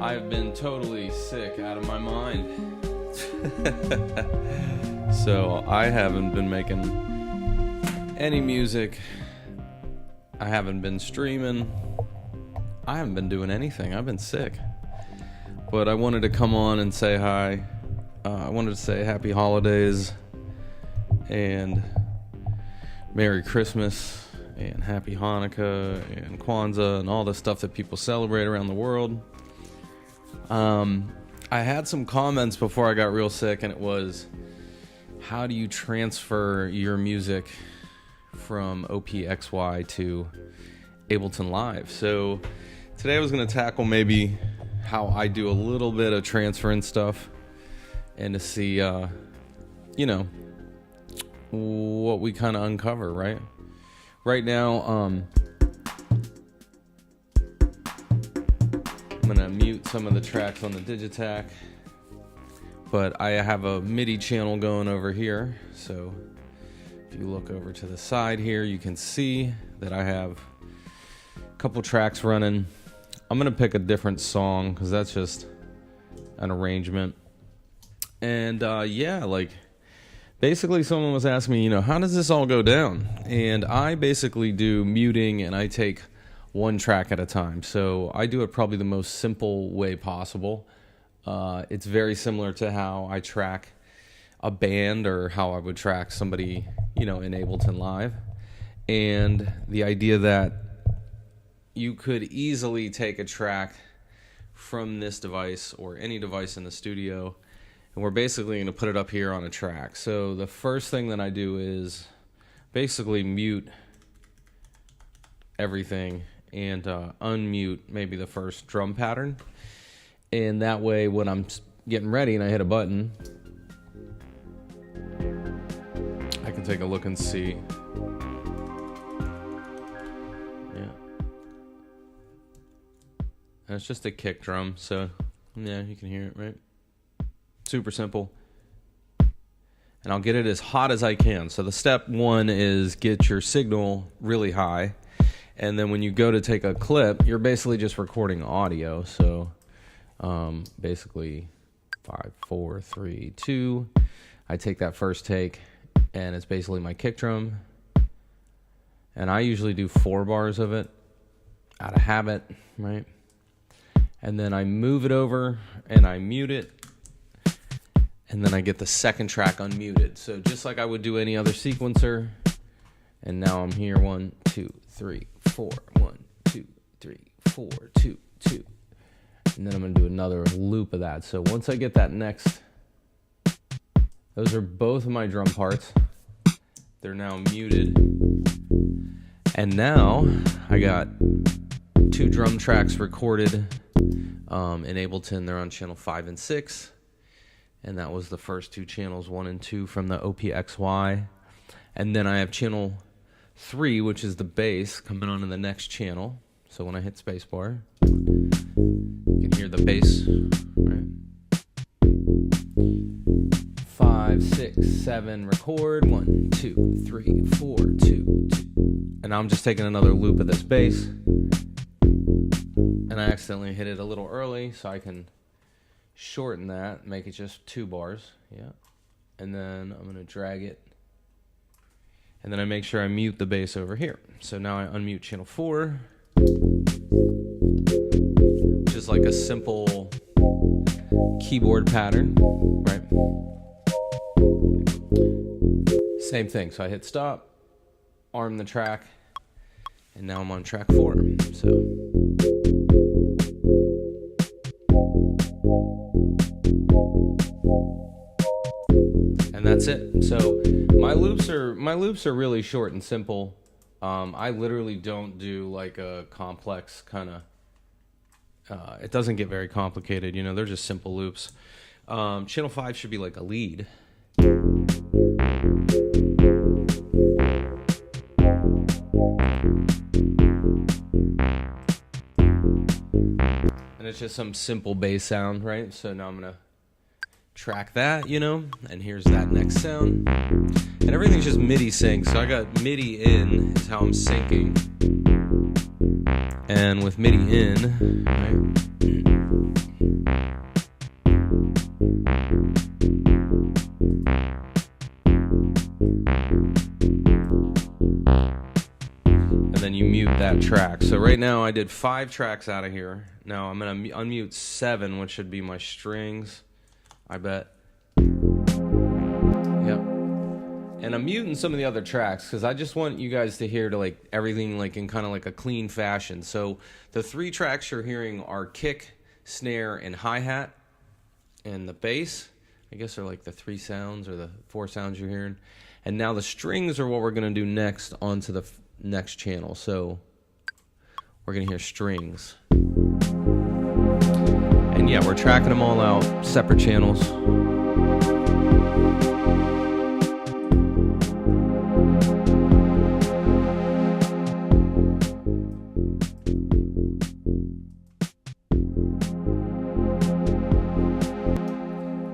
I've been totally sick out of my mind. So I haven't been making any music. I haven't been streaming. I haven't been doing anything. I've been sick. But I wanted to come on and say hi. I wanted to say happy holidays and Merry Christmas and Happy Hanukkah and Kwanzaa and all the stuff that people celebrate around the world. I had some comments before I got real sick, and it was, how do you transfer your music from OPXY to Ableton Live? So today I was going to tackle maybe how I do a little bit of transferring stuff and to see, what we kind of uncover, right? Right now, I'm going to mute some of the tracks on the Digitac, but I have a Midi channel going over here. So if you look over to the side here, you can see that I have a couple tracks running. I'm going to pick a different song because that's just an arrangement. And basically someone was asking me, how does this all go down? And I basically do muting, and I take one track at a time. So I do it probably the most simple way possible. It's very similar to how I track a band or how I would track somebody, in Ableton Live. And the idea that you could easily take a track from this device or any device in the studio, and we're basically going to put it up here on a track. So the first thing that I do is basically mute everything and unmute maybe the first drum pattern. And that way when I'm getting ready and I hit a button, I can take a look and see. Yeah. And it's just a kick drum, so yeah, you can hear it, right? Super simple. And I'll get it as hot as I can. So the step one is get your signal really high. And then when you go to take a clip, you're basically just recording audio. So basically 5, 4, 3, 2. I take that first take, and it's basically my kick drum. And I usually do 4 bars of it out of habit, right? And then I move it over and I mute it. And then I get the second track unmuted. So just like I would do any other sequencer. And now I'm here, 1, 2, 3, 4, 1, 2, 3, 4, 2, 2. And then I'm going to do another loop of that. So once I get that next, those are both of my drum parts. They're now muted. And now I got 2 drum tracks recorded in Ableton. They're on channel 5 and 6. And that was the first two channels, 1 and 2 from the OPXY. And then I have channel 3, which is the bass, coming on to the next channel. So when I hit spacebar, you can hear the bass, right? 5, 6, 7, record. 1, 2, 3, 4, 2, 2. And now I'm just taking another loop of this bass. And I accidentally hit it a little early, so I can shorten that, make it just 2 bars. Yeah. And then I'm going to drag it. And then I make sure I mute the bass over here. So now I unmute channel 4, which is like a simple keyboard pattern, right? Same thing. So I hit stop, arm the track, and now I'm on track 4. So and that's it. So my loops are really short and simple. I literally don't do like a complex kind of. It doesn't get very complicated, you know. They're just simple loops. Channel 5 should be like a lead. And it's just some simple bass sound, right? So now I'm gonna track that, you know, and here's that next sound. And everything's just MIDI sync. So I got MIDI in is how I'm syncing. And with MIDI in, right? And then you mute that track. So right now I did 5 tracks out of here. Now I'm going to unmute 7, which should be my strings, I bet. Yep. And I'm muting some of the other tracks because I just want you guys to hear to like everything like in kind of like a clean fashion. So the 3 tracks you're hearing are kick, snare, and hi-hat. And the bass, I guess, are like the 3 sounds or the 4 sounds you're hearing. And now the strings are what we're going to do next onto the next channel. So we're going to hear strings. And yeah, we're tracking them all out, separate channels.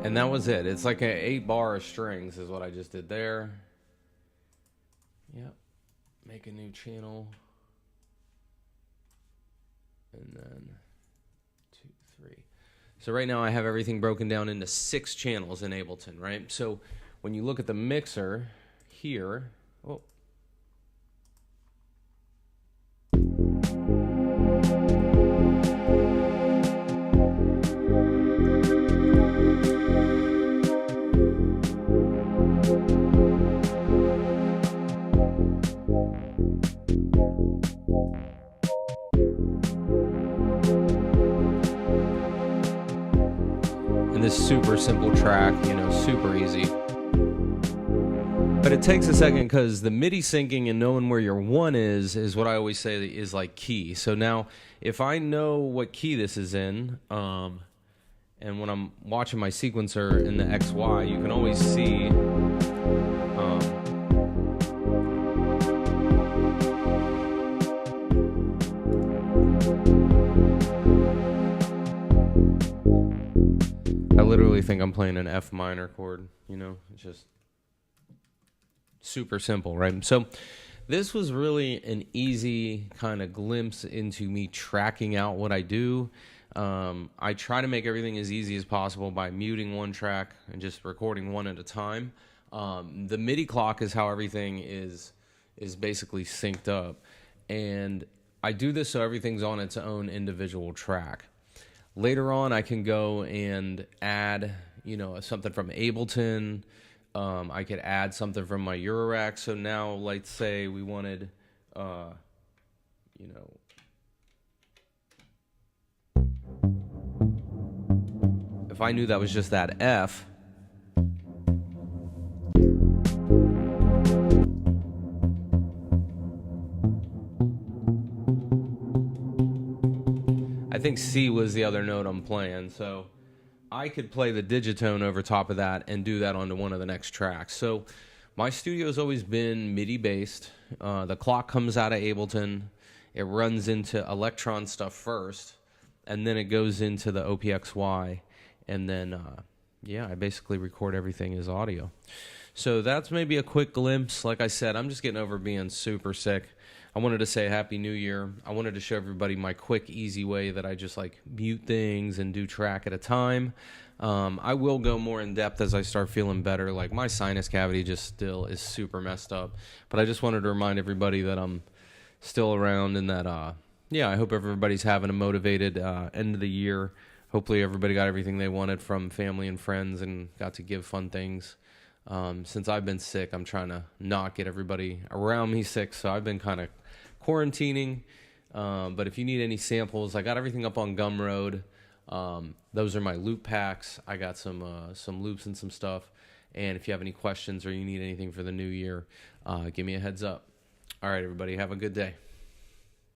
And that was it. It's like an 8 bar of strings is what I just did there. Yep. Make a new channel. And then 2, 3. So right now I have everything broken down into 6 channels in Ableton, right? So when you look at the mixer here, oh. This super simple track, you know, super easy. But it takes a second because the MIDI syncing and knowing where your 1 is what I always say is like key. So now if I know what key this is in, and when I'm watching my sequencer in the XY, you can always see I literally think I'm playing an F minor chord, you know, it's just super simple, right? So this was really an easy kind of glimpse into me tracking out what I do. I try to make everything as easy as possible by muting 1 track and just recording 1 at a time. The MIDI clock is how everything is basically synced up. And I do this so everything's on its own individual track. Later on, I can go and add, you know, something from Ableton. I could add something from my Eurorack. So now, let's say we wanted, you know, if I knew that was just that F, I think C was the other note I'm playing, so I could play the digitone over top of that and do that onto one of the next tracks. So my studio's always been MIDI based. The clock comes out of Ableton. It runs into Electron stuff first, and then it goes into the OPXY, and then I basically record everything as audio. So that's maybe a quick glimpse. Like I said, I'm just getting over being super sick. I wanted to say Happy New Year. I wanted to show everybody my quick, easy way that I just like mute things and do track at a time. I will go more in depth as I start feeling better. Like my sinus cavity just still is super messed up. But I just wanted to remind everybody that I'm still around and that, I hope everybody's having a motivated end of the year. Hopefully everybody got everything they wanted from family and friends and got to give fun things. Since I've been sick, I'm trying to not get everybody around me sick, so I've been kind of quarantining. But if you need any samples, I got everything up on Gumroad. Those are my loop packs. I got some loops and some stuff. And if you have any questions or you need anything for the new year, give me a heads up. All right, everybody, have a good day.